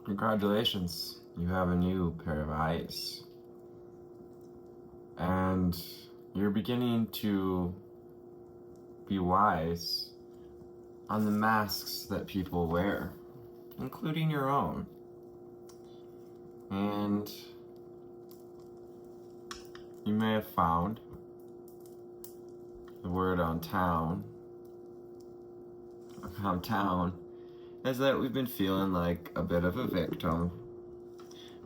Congratulations, you have a new pair of eyes. And you're beginning to be wise on the masks that people wear, including your own. And you may have found the word on town, around town, is that we've been feeling like a bit of a victim.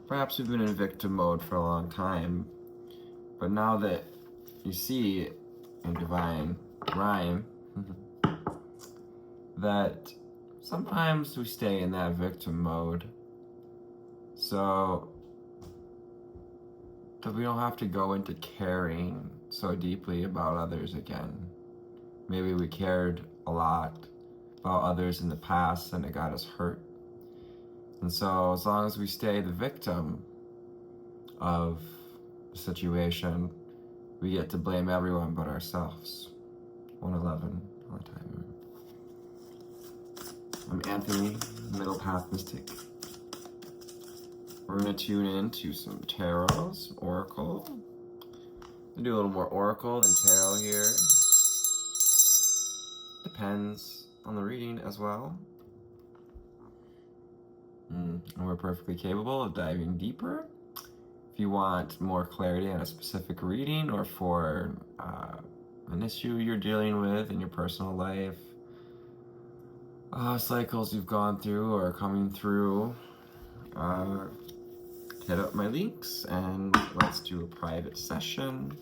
Perhaps we've been in victim mode for a long time, but now that you see in divine rhyme that sometimes we stay in that victim mode so that we don't have to go into caring so deeply about others again. Maybe we cared a lot about others in the past and it got us hurt. And so as long as we stay the victim of the situation, we get to blame everyone but ourselves. 111 on the timer. I'm Anthony, Middle Path Mystic. We're going to tune in to some tarots, oracle. We'll do a little more oracle than tarot here. Depends on the reading as well. And we're perfectly capable of diving deeper. If you want more clarity on a specific reading or for an issue you're dealing with in your personal life, cycles you've gone through or coming through, hit up my links and let's do a private session.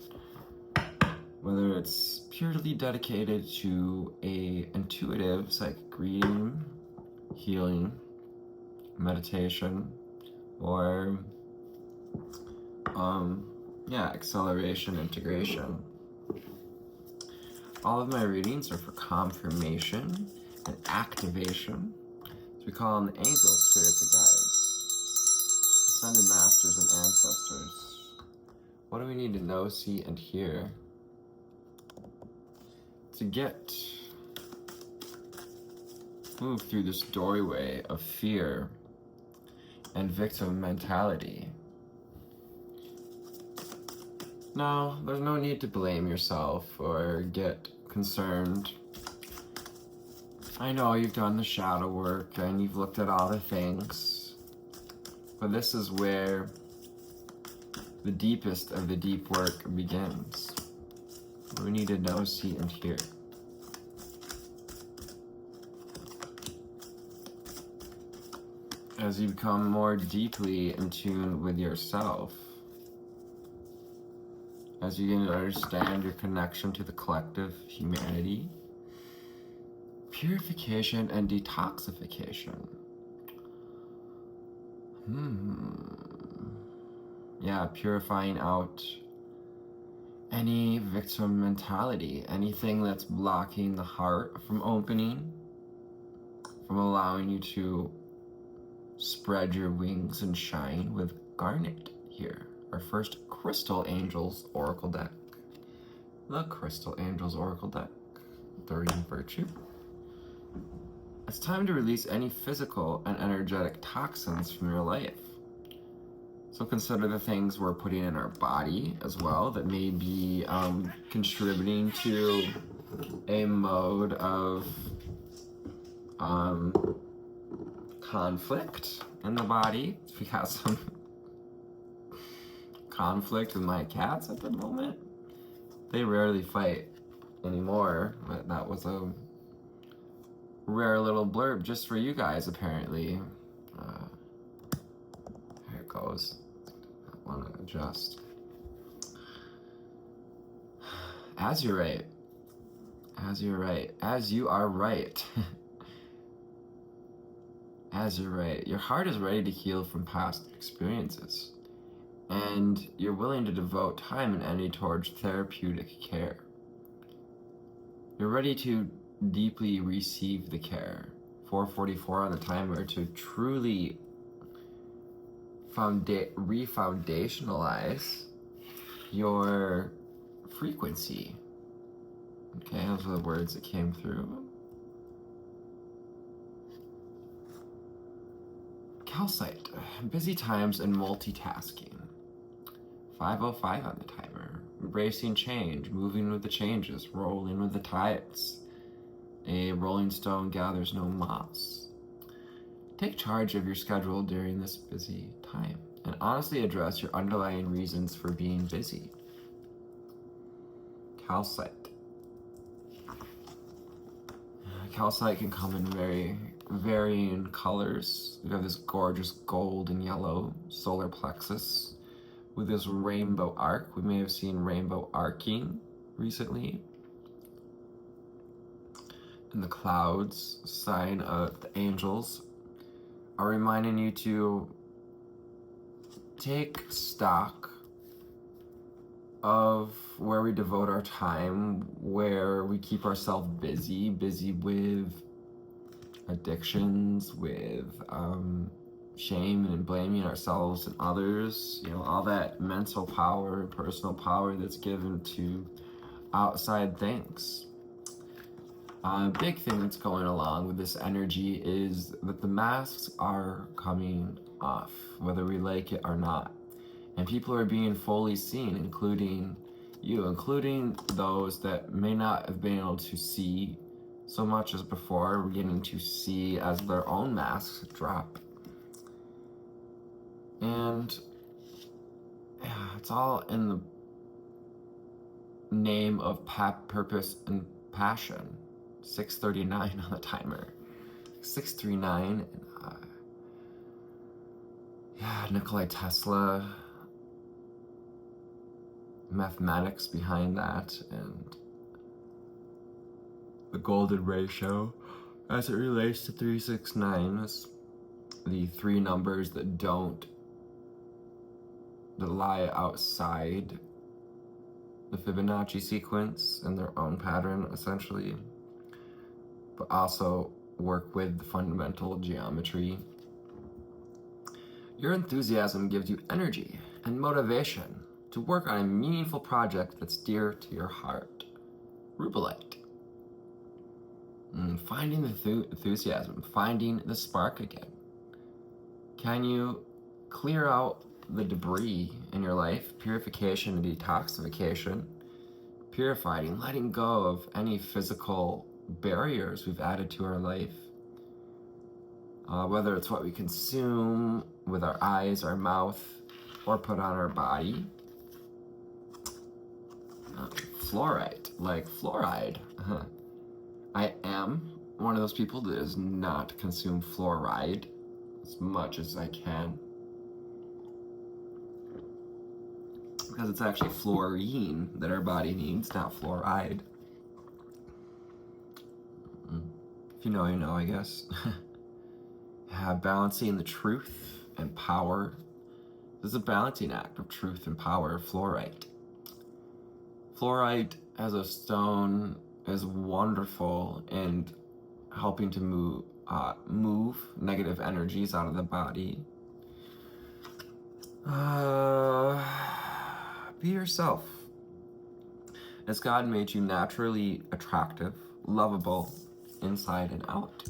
Whether it's purely dedicated to a intuitive psychic reading, healing, meditation, or acceleration, integration. All of my readings are for confirmation and activation. So we call them the angels, spirits, and guides, ascended masters and ancestors. What do we need to know, see, and hear to move through this doorway of fear and victim mentality? No, there's no need to blame yourself or get concerned. I know you've done the shadow work and you've looked at all the things, but this is where the deepest of the deep work begins. We need to know, see, and hear. As you become more deeply in tune with yourself, as you begin to understand your connection to the collective humanity, purification and detoxification. Purifying out any victim mentality, anything that's blocking the heart from opening, from allowing you to spread your wings and shine with Garnet here. Our first Crystal Angels Oracle deck. The Crystal Angels Oracle deck. Doreen Virtue. It's time to release any physical and energetic toxins from your life. So consider the things we're putting in our body as well that may be contributing to a mode of conflict in the body. We got some conflict with my cats at the moment. They rarely fight anymore, but that was a rare little blurb just for you guys, apparently. Here it goes. I want to adjust. As you're right. As you're right. As you are right. As you're right. Your heart is ready to heal from past experiences, and you're willing to devote time and energy towards therapeutic care. You're ready to deeply receive the care. 444 on the timer to truly refoundationalize your frequency. Okay, those are the words that came through. Calcite, busy times and multitasking. 5:05 on the timer. Embracing change, moving with the changes, rolling with the tides. A rolling stone gathers no moss. Take charge of your schedule during this busy time and honestly address your underlying reasons for being busy. Calcite. Calcite can come in very varying colors. We have this gorgeous gold and yellow solar plexus with this rainbow arc. We may have seen rainbow arcing recently. And the clouds, sign of the angels, are reminding you to take stock of where we devote our time, where we keep ourselves busy with addictions, with shame and blaming ourselves and others, all that mental power and personal power that's given to outside things. A big thing that's going along with this energy is that the masks are coming off, whether we like it or not. And people are being fully seen, including you, including those that may not have been able to see so much as before, beginning to see as their own masks drop. And it's all in the name of purpose and passion. 6:39 on the timer. 6:39. Nikola Tesla. Mathematics behind that, and the golden ratio as it relates to 369 is the three numbers that lie outside the Fibonacci sequence and their own pattern, essentially, but also work with the fundamental geometry. Your enthusiasm gives you energy and motivation to work on a meaningful project that's dear to your heart. Rubellite. Finding the enthusiasm, finding the spark again. Can you clear out the debris in your life? Purification and detoxification. Purifying, letting go of any physical barriers we've added to our life. Whether it's what we consume with our eyes, our mouth, or put on our body. Fluoride, like fluoride. I am one of those people that does not consume fluoride as much as I can, because it's actually fluorine that our body needs, not fluoride. If you know, you know, I guess. Balancing the truth and power. This is a balancing act of truth and power. Fluorite. Fluorite as a stone is wonderful in helping to move negative energies out of the body. Be yourself. As God made you naturally attractive, lovable, inside and out.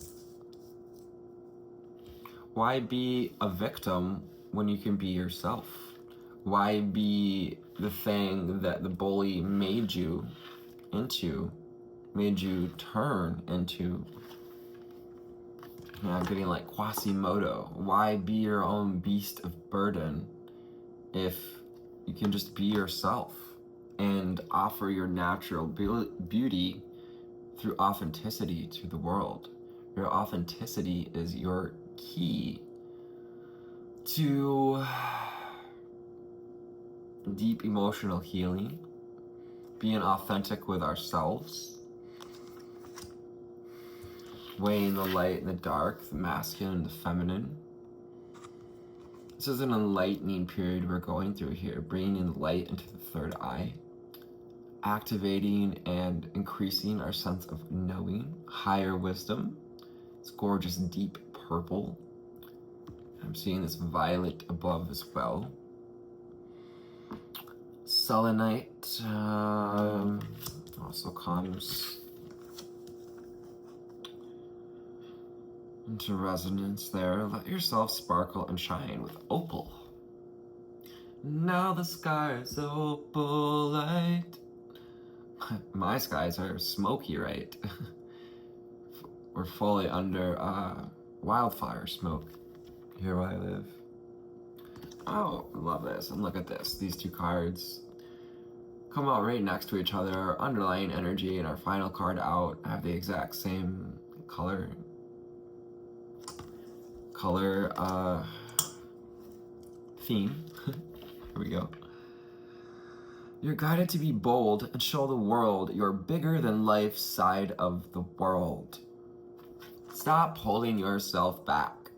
Why be a victim when you can be yourself? Why be the thing that the bully made you turn into? I'm getting like Quasimodo. Why be your own beast of burden if you can just be yourself and offer your natural beauty through authenticity to the world? Your authenticity is your key to deep emotional healing, being authentic with ourselves, weighing the light and the dark, the masculine and the feminine. This is an enlightening period we're going through here, bringing in the light into the third eye, activating and increasing our sense of knowing, higher wisdom. It's gorgeous, deep purple. I'm seeing this violet above as well. Selenite also comes into resonance there. Let yourself sparkle and shine with opal. Now the skies opal light. My skies are smoky, right? We're fully under wildfire smoke here where I live. Oh, I love this. And look at this. These two cards come out right next to each other. Our underlying energy and our final card out have the exact same color theme. Here we go. You're guided to be bold and show the world your bigger than life side of the world. Stop holding yourself back.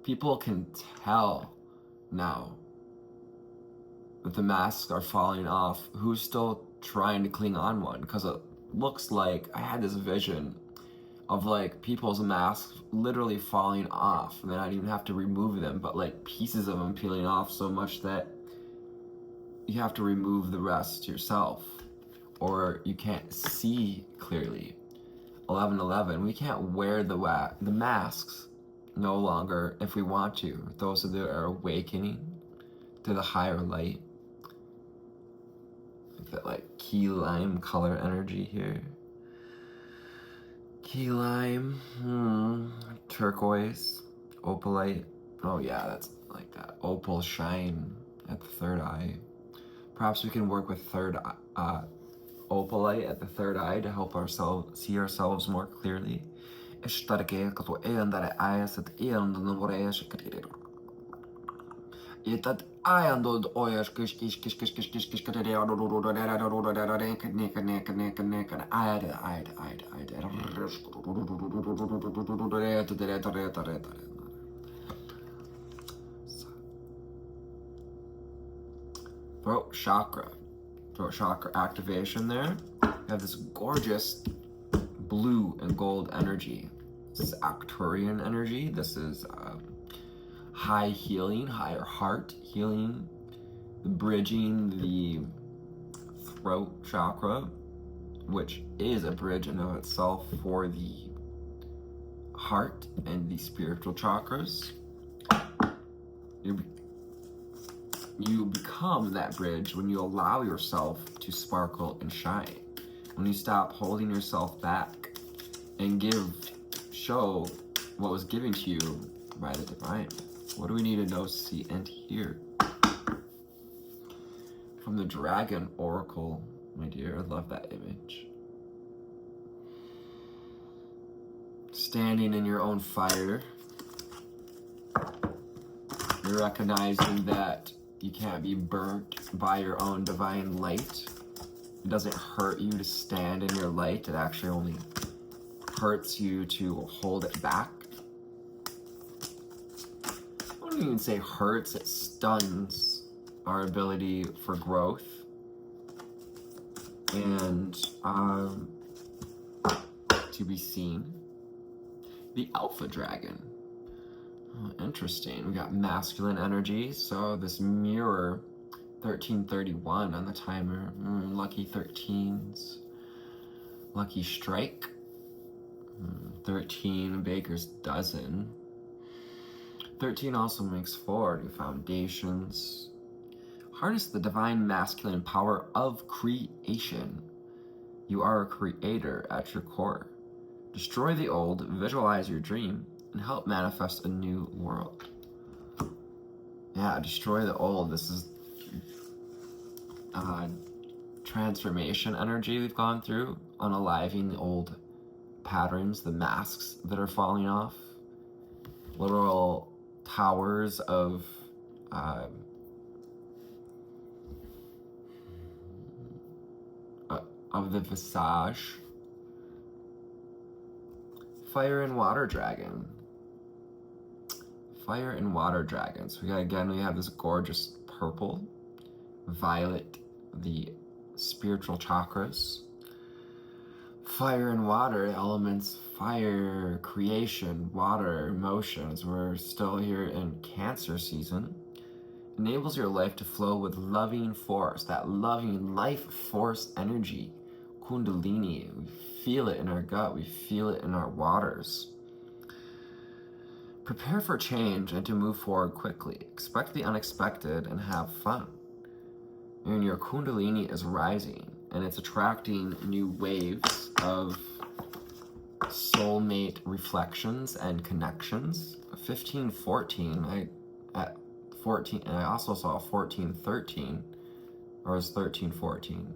People can tell now that the masks are falling off. Who's still trying to cling on one? Because it looks like I had this vision of like people's masks literally falling off, and they not even have to remove them, but like pieces of them peeling off so much that you have to remove the rest yourself, or you can't see clearly. 11:11. We can't wear the masks no longer if we want to. Those that are awakening to the higher light, like that like key lime color energy here. Key lime, turquoise, opalite. Oh yeah, that's like that opal shine at the third eye. Perhaps we can work with opalite at the third eye to help ourselves see ourselves more clearly. Throat chakra activation there. You have this gorgeous blue and gold energy. This is Arcturian energy. This is high healing, higher heart healing, bridging the throat chakra, which is a bridge in of itself for the heart and the spiritual chakras. You become that bridge when you allow yourself to sparkle and shine. When you stop holding yourself back and show what was given to you by the divine. What do we need to know, see, and hear? From the Dragon Oracle, my dear, I love that image. Standing in your own fire, you're recognizing that you can't be burnt by your own divine light. It doesn't hurt you to stand in your light. It actually only hurts you to hold it back. I wouldn't even say hurts, it stuns our ability for growth. And to be seen. The Alpha Dragon. Oh, interesting. We got masculine energy, so this mirror 1331 on the timer. Lucky 13s. Lucky strike. 13 baker's dozen. 13 also makes 4 new foundations. Harness the divine masculine power of creation. You are a creator at your core. Destroy the old, visualize your dream, and help manifest a new world. Yeah, destroy the old. This is transformation energy we've gone through, unaliving the old patterns, the masks that are falling off, literal towers of the visage. Fire and water dragon. Fire and water dragons. We have this gorgeous purple, violet, the spiritual chakras. Fire and water elements, fire, creation, water, emotions. We're still here in Cancer season. Enables your life to flow with loving force, that loving life force energy. Kundalini, we feel it in our gut, we feel it in our waters. Prepare for change and to move forward quickly. Expect the unexpected and have fun. And your Kundalini is rising and it's attracting new waves of soulmate reflections and connections. 1514, at 14, and I also saw 1413, or is 1314.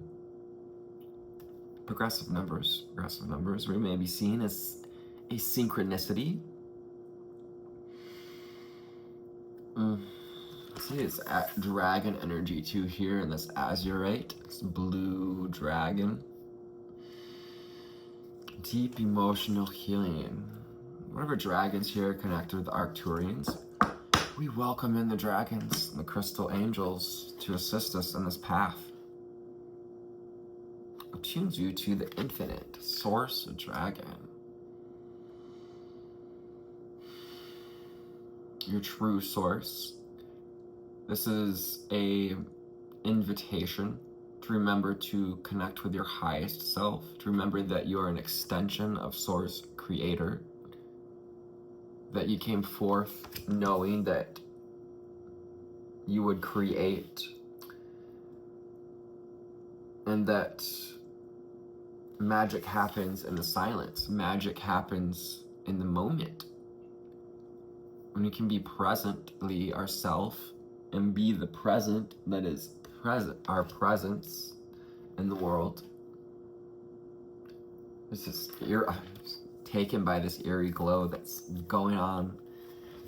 Progressive numbers. We may be seen as a synchronicity. See this dragon energy too here in this azurite, this blue dragon. Deep emotional healing. Whatever dragons here connect with the Arcturians, we welcome in the dragons and the crystal angels to assist us in this path. It tunes you to the infinite source dragon. Your true source. This is a invitation to remember to connect with your highest self, to remember that you are an extension of Source Creator, that you came forth knowing that you would create, and that magic happens in the silence. Magic happens in the moment. When we can be presently ourself and be the present that is present, our presence in the world. It's just I'm taken by this eerie glow that's going on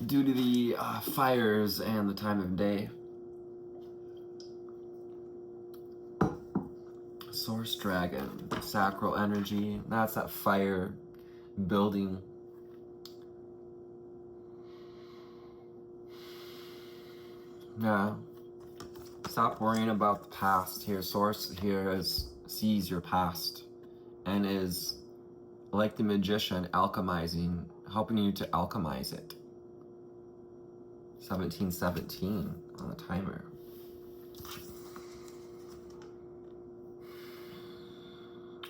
due to the fires and the time of day. Source dragon, sacral energy, that's that fire building. Yeah. Stop worrying about the past here. Source here sees your past and is like the magician alchemizing, helping you to alchemize it. 1717 on the timer.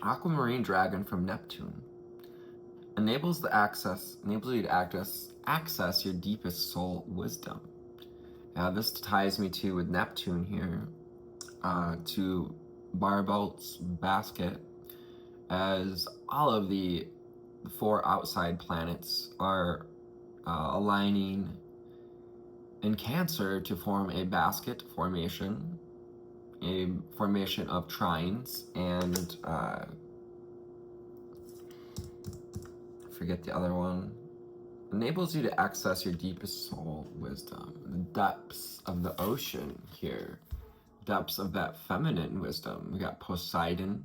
Aquamarine dragon from Neptune enables you to access your deepest soul wisdom. This ties me to with Neptune here, to Barbelt's basket, as all of the 4 outside planets are aligning in Cancer to form a basket formation, a formation of trines, and forget the other one. Enables you to access your deepest soul wisdom, the depths of the ocean here, depths of that feminine wisdom. We got Poseidon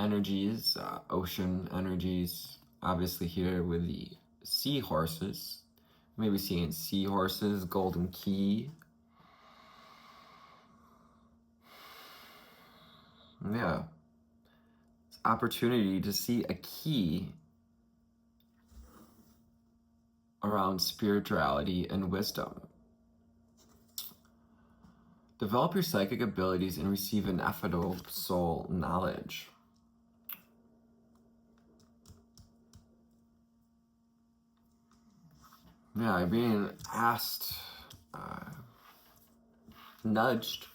energies, ocean energies, obviously here with the seahorses. Maybe seeing seahorses, golden key. Yeah, it's opportunity to see a key around spirituality and wisdom. Develop your psychic abilities and receive ineffable soul knowledge. Yeah, being asked, nudged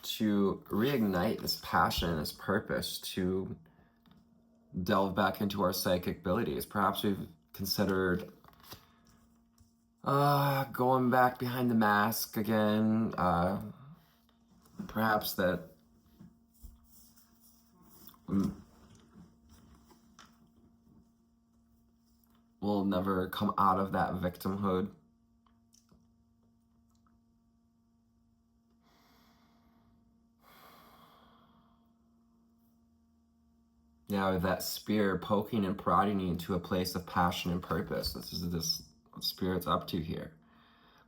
to reignite this passion, this purpose, to delve back into our psychic abilities. Perhaps we've considered going back behind the mask again. Perhaps that we'll never come out of that victimhood. Yeah, with that spear poking and prodding you into a place of passion and purpose. This is what Spirit's up to here.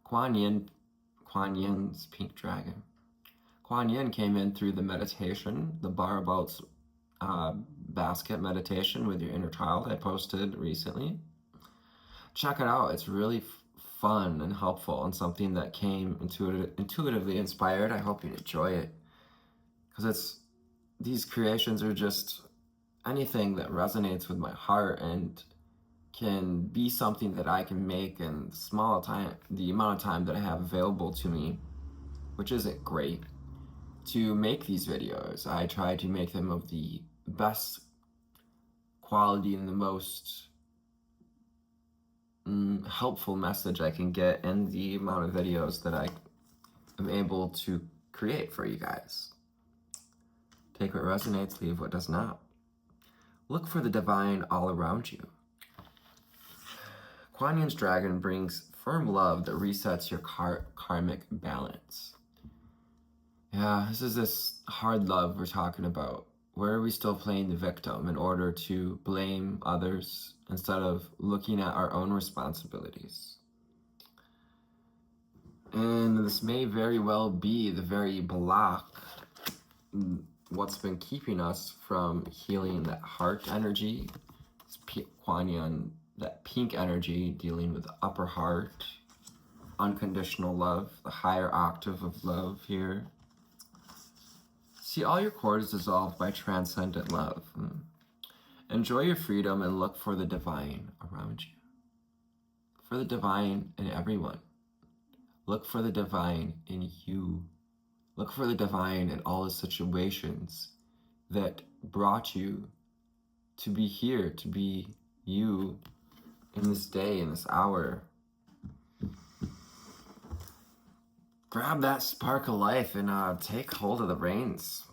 Kuan Yin's pink dragon. Kuan Yin came in through the meditation, the Barbelt's basket meditation with your inner child I posted recently. Check it out. It's really fun and helpful, and something that came intuitively inspired. I hope you enjoy it, because these creations are just anything that resonates with my heart, and can be something that I can make in the amount of time that I have available to me, which isn't great, to make these videos. I try to make them of the best quality and the most helpful message I can get in the amount of videos that I am able to create for you guys. Take what resonates, leave what does not. Look for the divine all around you. Kuan Yin's dragon brings firm love that resets your karmic balance. Yeah, this is this hard love we're talking about. Where are we still playing the victim in order to blame others instead of looking at our own responsibilities? And this may very well be the very block, what's been keeping us from healing that heart energy. Kuan Yin, that pink energy, dealing with the upper heart, unconditional love, the higher octave of love here. See, all your cord is dissolved by transcendent love. Enjoy your freedom and look for the divine around you. For the divine in everyone. Look for the divine in you. Look for the divine in all the situations that brought you to be here, to be you in this day, in this hour. Grab that spark of life and take hold of the reins.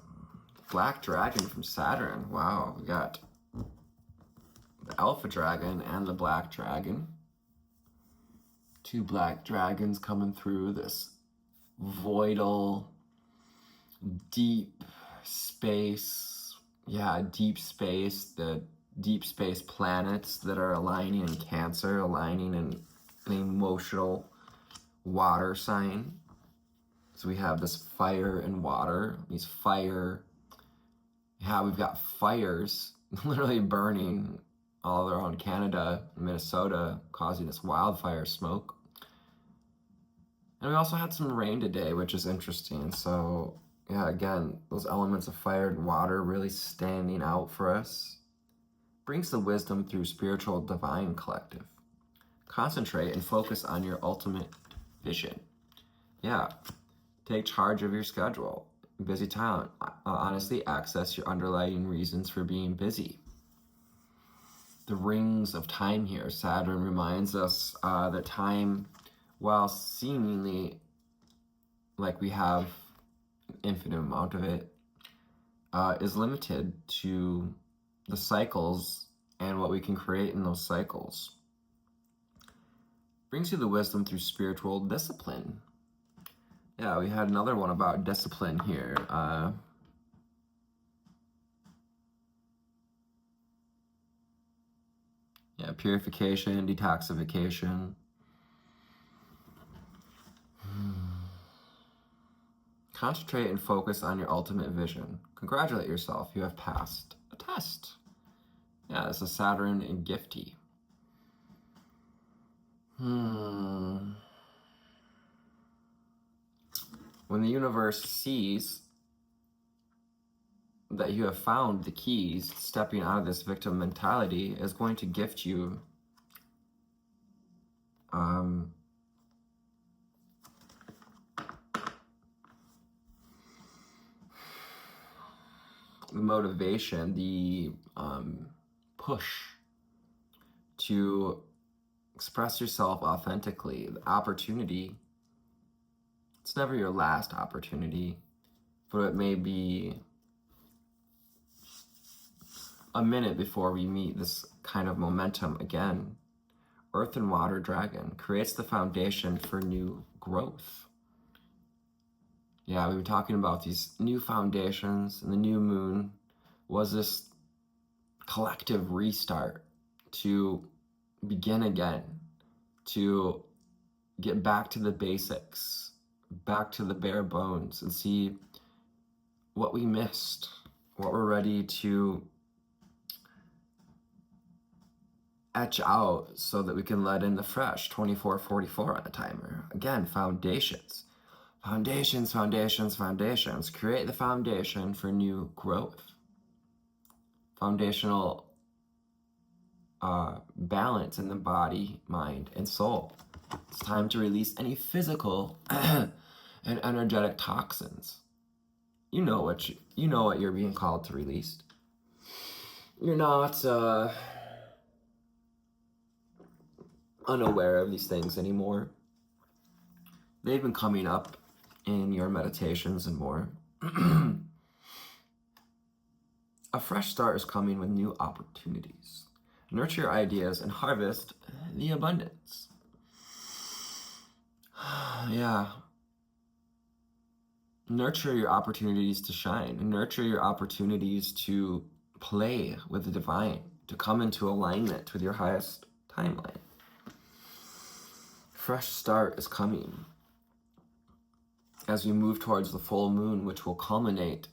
Black dragon from Saturn. Wow, we got the alpha dragon and the black dragon. Two black dragons coming through this voidal, deep space. Yeah, deep space. The deep space planets that are aligning in Cancer, aligning in an emotional water sign. So we have this fire and water, these fire, we've got fires literally burning all around Canada, Minnesota, causing this wildfire smoke. And we also had some rain today, which is interesting. So yeah, again, those elements of fire and water really standing out for us. Brings the wisdom through spiritual divine collective. Concentrate and focus on your ultimate vision. Yeah. Take charge of your schedule. Busy time. Honestly, access your underlying reasons for being busy. The rings of time here. Saturn reminds us that time, while seemingly like we have an infinite amount of it, is limited to the cycles and what we can create in those cycles. Brings you the wisdom through spiritual discipline. Yeah, we had another one about discipline here. Purification, detoxification. Concentrate and focus on your ultimate vision. Congratulate yourself, you have passed a test. Yeah, this is Saturn and Gifty. When the universe sees that you have found the keys, stepping out of this victim mentality is going to gift you the motivation, the push to express yourself authentically, the opportunity. It's never your last opportunity, but it may be a minute before we meet this kind of momentum again. Earth and Water Dragon creates the foundation for new growth. Yeah, we've been talking about these new foundations, and the new moon was this collective restart to begin again, to get back to the basics, back to the bare bones, and see what we missed, what we're ready to etch out so that we can let in the fresh. 2444 on the timer. Again, foundations. Foundations, foundations, foundations. Create the foundation for new growth. Foundational balance in the body, mind, and soul. It's time to release any physical and energetic toxins. You know what you're being called to release. You're not unaware of these things anymore. They've been coming up in your meditations and more. A fresh start is coming with new opportunities. Nurture your ideas and harvest the abundance. Yeah. Nurture your opportunities to shine. Nurture your opportunities to play with the divine, to come into alignment with your highest timeline. Fresh start is coming as we move towards the full moon, which will culminate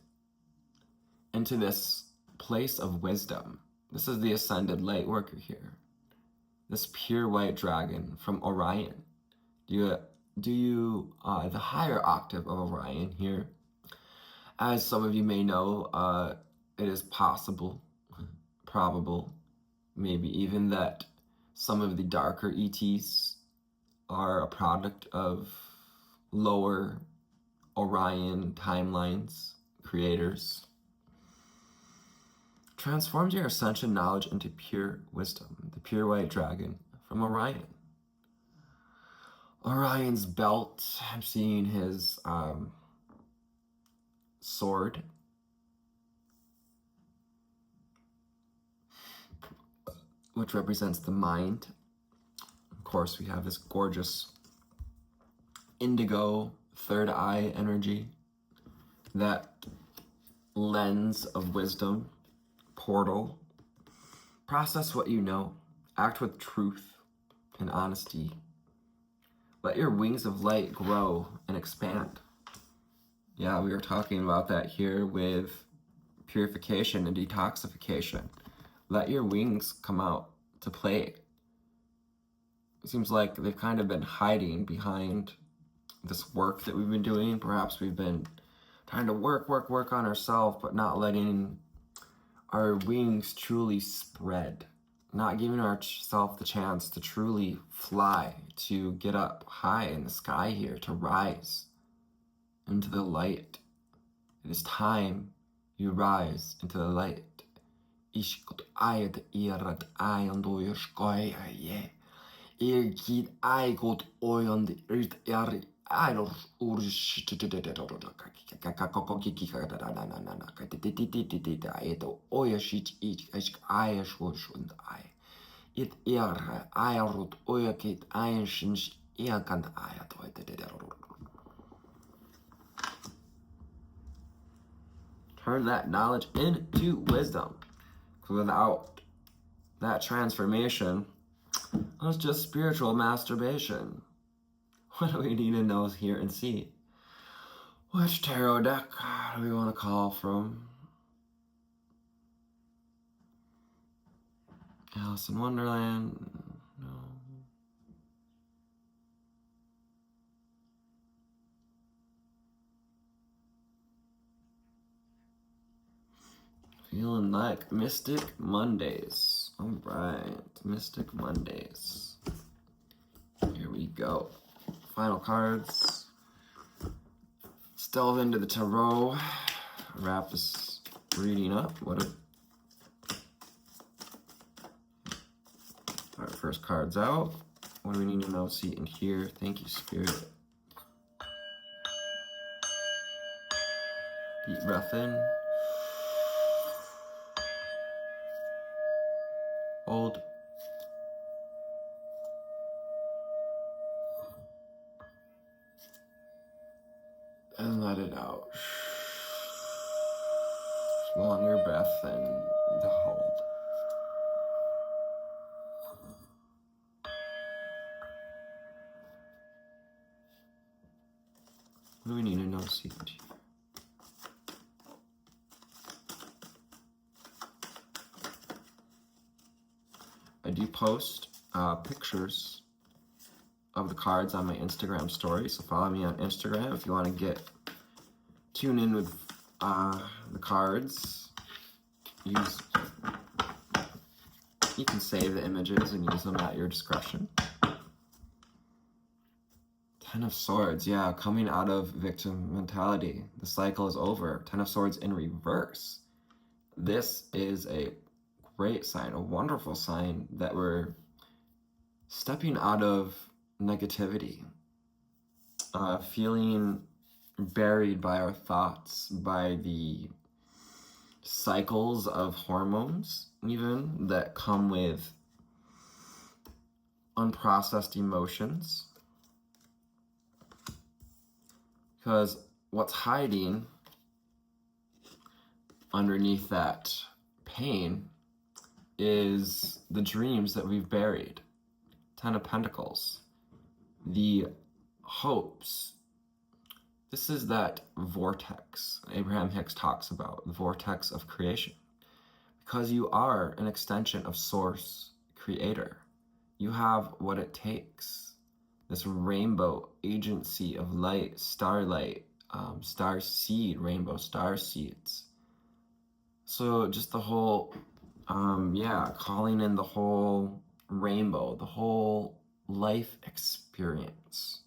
into this place of wisdom. This is the ascended light worker here. This pure white dragon from Orion. The higher octave of Orion here. As some of you may know, it is possible, probable, maybe even that some of the darker ETs are a product of lower Orion timelines, creators. Transforms your ascension knowledge into pure wisdom, the pure white dragon from Orion. Orion's belt, I'm seeing his sword. Which represents the mind. Of course, we have this gorgeous indigo third eye energy, that lens of wisdom, portal. Process what you know. Act with truth and honesty. Let your wings of light grow and expand. Yeah, we were talking about that here with purification and detoxification. Let your wings come out to play. It seems like they've kind of been hiding behind this work that we've been doing. Perhaps we've been trying to work on ourselves, but not letting our wings truly spread. Not giving ourselves the chance to truly fly, to get up high in the sky here, to rise into the light. It is time you rise into the light. Ishkot ayat irat ayando yoshkoy ye. Irkid aygot oyond irt yar ayros ursh ayeto oyashich ich ayashwoshund ay. It yar ayarot oyakit ayashins yakand ayat. Turn that knowledge into wisdom. Without that transformation, it's just spiritual masturbation. What do we need to know here and see? Which tarot deck do we want to call from? Alice in Wonderland? No. Feeling like Mystic Mondays. All right, Mystic Mondays. Here we go. Final cards. Let's delve into the tarot. Wrap this reading up. All right, first card's out. What do we need to know, see, and hear? Thank you, Spirit. Deep breath in. Hold. And let it out. Longer breath than the hold. What do we need to know, see, and hear? I do post pictures of the cards on my Instagram story, so follow me on Instagram if you want to tune in with the cards. Use You can save the images and use them at your discretion. Ten of Swords, yeah, coming out of victim mentality. The cycle is over. Ten of Swords in reverse. This is a great sign, a wonderful sign that we're stepping out of negativity, feeling buried by our thoughts, by the cycles of hormones even that come with unprocessed emotions. Because what's hiding underneath that pain is the dreams that we've buried. Ten of Pentacles, the hopes. This is that vortex Abraham Hicks talks about, the vortex of creation. Because you are an extension of Source Creator. You have what it takes. This rainbow agency of light, starlight, star seed, rainbow star seeds. So just the whole, calling in the whole rainbow, the whole life experience.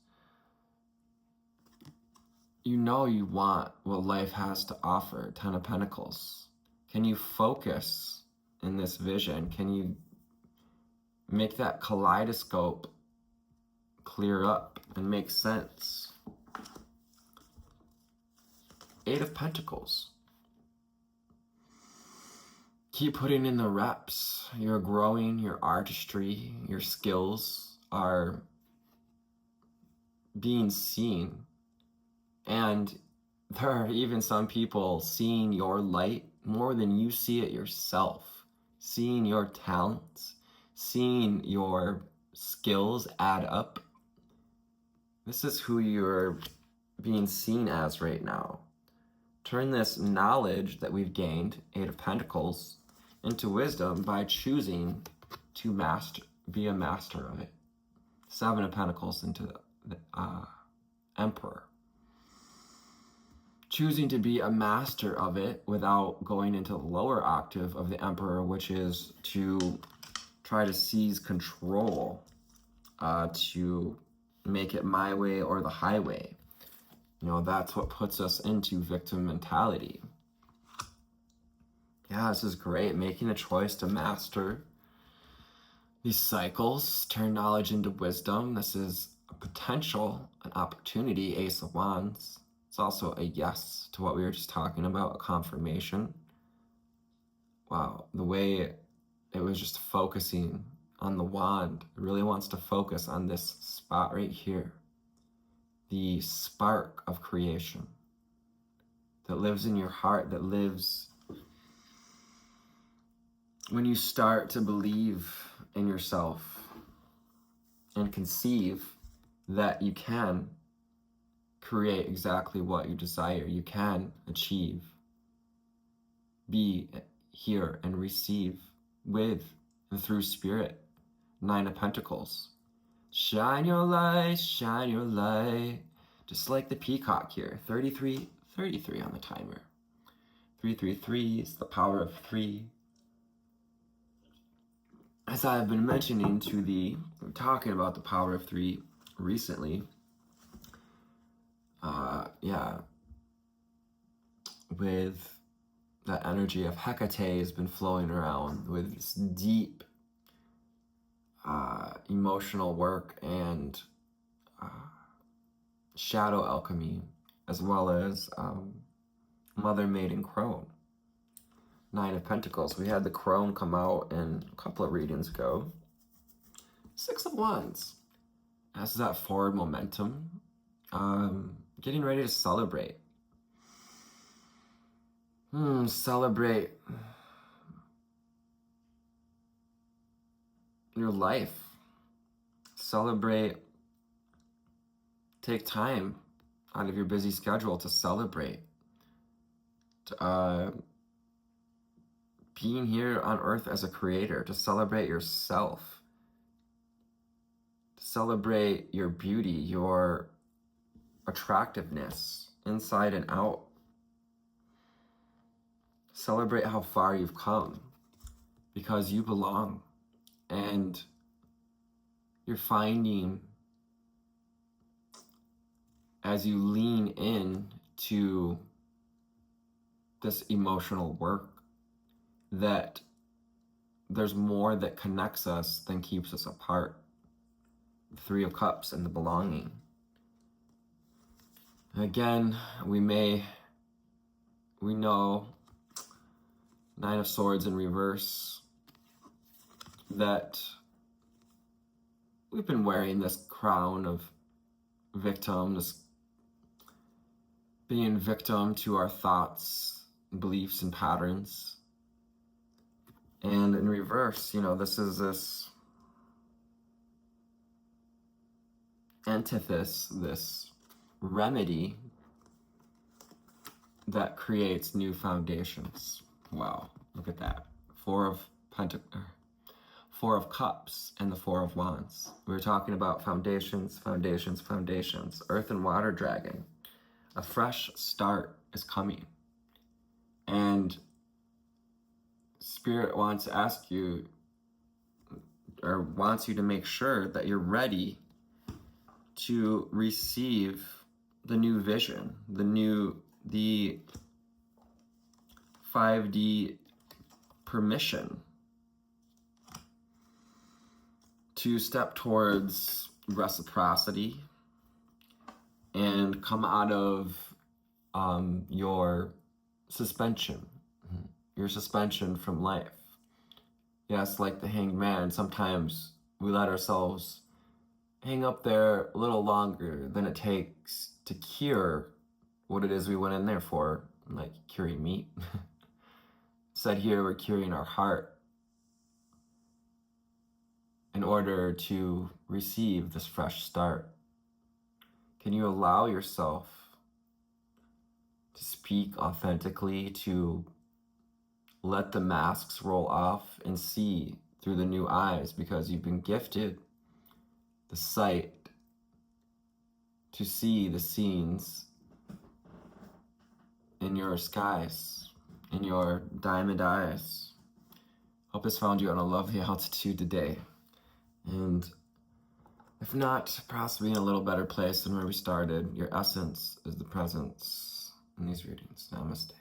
You know you want what life has to offer, Ten of Pentacles. Can you focus in this vision? Can you make that kaleidoscope clear up and make sense? Eight of Pentacles. Keep putting in the reps. You're growing, your artistry, your skills are being seen. And there are even some people seeing your light more than you see it yourself, seeing your talents, seeing your skills add up. This is who you're being seen as right now. Turn this knowledge that we've gained, Eight of Pentacles, into wisdom by choosing to be a master of it. Seven of Pentacles into the Emperor. Choosing to be a master of it without going into the lower octave of the Emperor, which is to try to seize control, to make it my way or the highway. You know, that's what puts us into victim mentality. Yeah, this is great. Making a choice to master these cycles, turn knowledge into wisdom. This is a potential, an opportunity, Ace of Wands. It's also a yes to what we were just talking about, a confirmation. Wow, the way it was just focusing on the wand. It really wants to focus on this spot right here. The spark of creation that lives in your heart, that lives when you start to believe in yourself and conceive that you can create exactly what you desire. You can achieve, be here and receive with and through spirit. Nine of Pentacles. Shine your light, just like the peacock here. 33 on the timer. 333 is the power of 3. As I've been mentioning talking about the power of 3 recently, with that energy of Hecate has been flowing around with this deep emotional work and shadow alchemy, as well as Mother Maiden Crone. Nine of Pentacles. We had the Crone come out in a couple of readings ago. Six of Wands. That's that forward momentum. Getting ready to celebrate. Celebrate your life. Celebrate. Take time out of your busy schedule to celebrate. Being here on earth as a creator, to celebrate yourself, to celebrate your beauty, your attractiveness, inside and out. Celebrate how far you've come, because you belong. And you're finding, as you lean in to this emotional work, that there's more that connects us than keeps us apart. The Three of Cups and the belonging. Again, we know Nine of Swords in reverse, that we've been wearing this crown of victim, this being victim to our thoughts, beliefs, and patterns. And in reverse, this is this antithesis, this remedy that creates new foundations. Wow, look at that. Four of Cups and the Four of Wands. We were talking about foundations. Earth and water dragon. A fresh start is coming. And Spirit wants to ask you, or wants you to make sure that you're ready to receive the new vision, the 5D permission to step towards reciprocity and come out of your suspension from life. Yes, like the Hanged Man, sometimes we let ourselves hang up there a little longer than it takes to cure what it is we went in there for, like curing meat. Said here, we're curing our heart in order to receive this fresh start. Can you allow yourself to speak authentically, to let the masks roll off and see through the new eyes, because you've been gifted the sight to see the scenes in your skies, in your diamond eyes. Hope this found you on a lovely altitude today. And if not, possibly in a little better place than where we started. Your essence is the presence in these readings. Namaste.